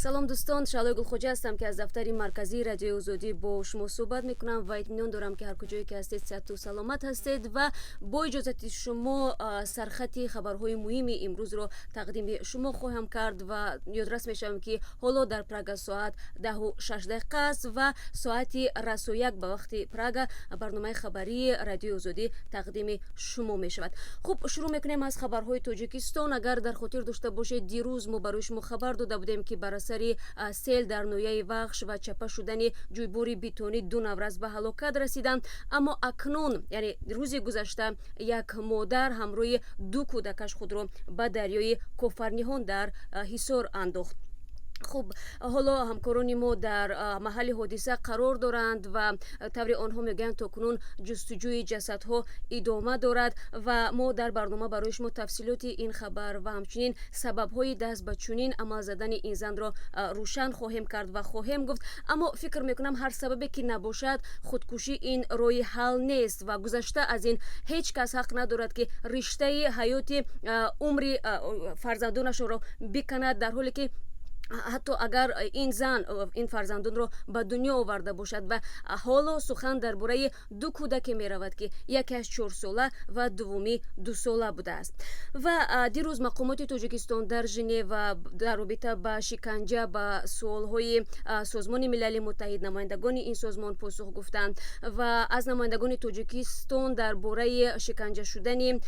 салом дӯстон, Шалои Гулхоҷа ҳастам ки аз дафтари марказии радиои Озодӣ бо шумо суҳбат мекунам ва итминон дорам ки ҳар куҷое ки ҳастед сеҳату саломат ҳастед ва бо иҷозати шумо сархати хабарҳои муҳими имрӯзро тақдими шумо хоҳам кард ва ёдрас мешавам ки ҳоло дар Прага соат 10:06 аст ва соати расу як ба вақти Прага барномаи хабарии радиои Озодӣ тақдими шумо мешавад. Хуб, шурӯъ мекунем аз хабарҳои Тоҷикистон. Агар дар хотир дошта бошед, дирӯз мо барои шумо хабар дода будем ки бар асари сел дар ноҳияи Вахш ва чапа шудани ҷӯйбори битонӣ 2 навраз ба ҳалокат расиданд. Аммо акнун, яъне рӯзи гузашта, як модар ҳамроҳи 2 кӯдакаш худро ба дарёи Кофарниҳон дар ҳисор андохт. Хуб, ҳоло ҳамкорони мо дар маҳалли ҳодиса қарор доранд ва таври онҳо мегӯянд токунун ҷустуҷӯи ҷасадҳо идома дорад ва мо дар барнома барои шумо тафсилоти ин хабар ва ҳамчунин сабабҳои даст ба чунин амал задани ин занро рӯшан хоҳем кард ва хоҳем гуфт. Аммо фикр мекунам ҳар сабабе ки набошад, худкушӣ ин роҳи ҳал нест ва гузашта аз ин ҳеҷ кас ҳақ надорад ки риштаи ҳаёти умри фарзандонашонро биканад, дар ҳоле ки ҳатто агар ин зан ин фарзандонро ба дунё оварда бошад. Ва ҳоло сухан дар бораи 2 кӯдаке меравад ки якеаш 4 сола ва дуввуми 2 сола будааст. Ва дирӯз мақомоти Тоҷикистон дар Женева дар робита ба шиканҷа ба суолҳои Созмони Милали Муттаҳид намояндагони ин созмон посух гуфтанд ва аз намояндагони Тоҷикистон дар бораи шиканҷа шудани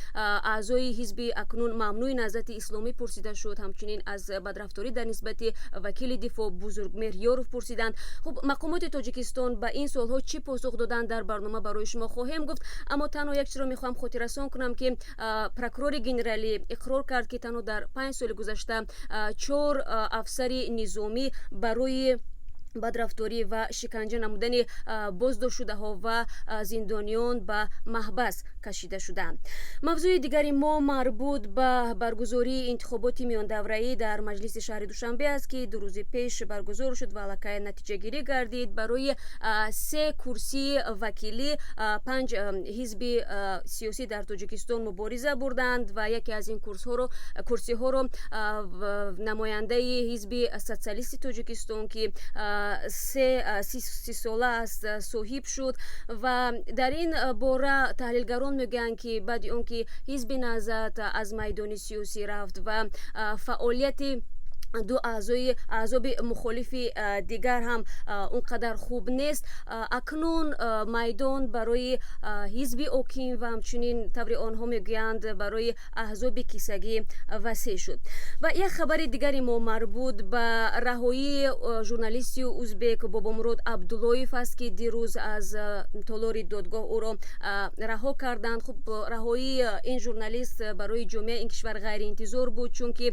аъзои ҳизби акнун Мамнӯи Наҳзати Исломӣ пурсида шуд. Ҳамчунин аз бадрафторӣ дар нисбати вакили дифоъ Бузургмеҳр Ёров пурсиданд. Хуб, мақомоти Тоҷикистон ба ин суолҳо чӣ посух доданд дар барнома барои шумо хоҳем гуфт. Аммо танҳо як чизро мехоҳам хотиррасон кунам ки прокурори генералӣ иқрор кард ки танҳо дар 5 соли гузашта 4 афсари низомӣ барои бадрафторӣ ва шиканҷа намудани боздоштшудаҳо ва зиндониён ба маҳбас кашида шуданд. мавзӯи дигари мо марбут ба баргузории интихоботи миёндавраӣ дар маҷлиси шаҳри Душанбе аст ки 2 рӯзи пеш баргузор шуд ва аллакай натиҷагирӣ гардид. Барои 3 курсии вакилӣ 5 ҳизби сиёсӣ дар Тоҷикистон мубориза бурданд ва яке аз ин курсиҳоро намояндаи ҳизби социалисти Тоҷикистон ки 30 сола аст соҳиб шуд ва дар ин бора таҳлилгарон мегӯянд ки баъди он ки ҳизби наҳзат аз майдони сиёсӣ рафт ва фаъолияти 2 аъзоби мухолифи дигар ҳам он қадар хуб нест, акнун майдон барои ҳизби ҳоким ва ҳамчунин таври онҳо мегӯянд барои аҳзоби кисагӣ васеъ шуд. Ва як хабари дигари мо марбут ба раҳоии журналисти узбек Бобомурод Абдуллоев аст ки дирӯз аз толори додгоҳ ӯро раҳо карданд. Хуб, раҳоии ин журналист барои ҷомеаи ин кишвар ғайриинтизор буд, чунки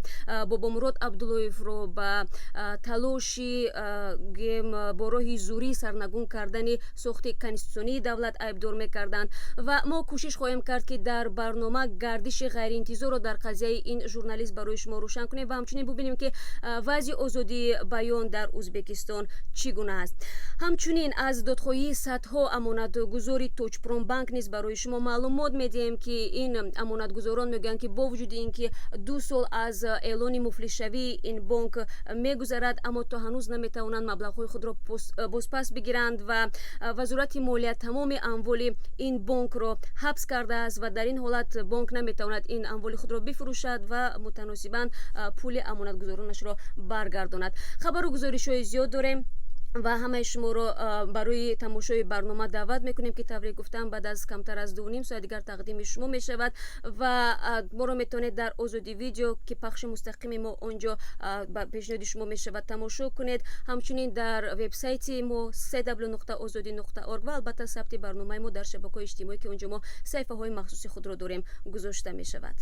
Бобомурод Абдуллоев ро ба талоши бо роҳи зурӣ сарнагун кардани сохти конститутсионии давлат айбдор мекарданд ва мо кӯшиш хоҳем кард ки дар барнома гардиши ғайриинтизорро дар қазияи ин журналист барои шумо рӯшан кунем ва ҳамчунин бубинем ки вазъи озодии баён дар Узбекистон чӣ гуна аст. ҳамчунин аз додхоҳии садҳо амонатгузори Тоҷпромбанк низ барои шумо маълумот медиҳем ки ин амонатгузорон мегӯянд ки бо вуҷуди ин ки 2 сол аз эълони муфлисшавии ин бонк мегузарад, аммо то ҳанӯз наметавонанд маблағҳои худро бозпас бигиранд ва вазорати молия тамоми амволи ин бонкро ҳабс кардааст ва дар ин ҳолат бонк наметавонад ин амволи худро бифурӯшад ва мутаносибан пули амонатгузоронашро баргардонад. Хабару гузоришҳои зиёд дорем ва ҳамаи шуморо барои тамошои барнома даъват мекунем ки тавре гуфтам баъд аз камтар аз 2.5 соат дигар тақдими шумо мешавад ва моро метавонед дар Озоди видео ки пахши мустақими мо онҷо ба пешниҳоди шумо мешавад тамошо кунед. ҳамчунин дар вебсайти мо www.ozodi.org ва албатта сабти барномаи мо дар шабакаҳои иҷтимоӣ ки онҷо мо саҳифаҳои махсуси худро дорем гузошта мешавад.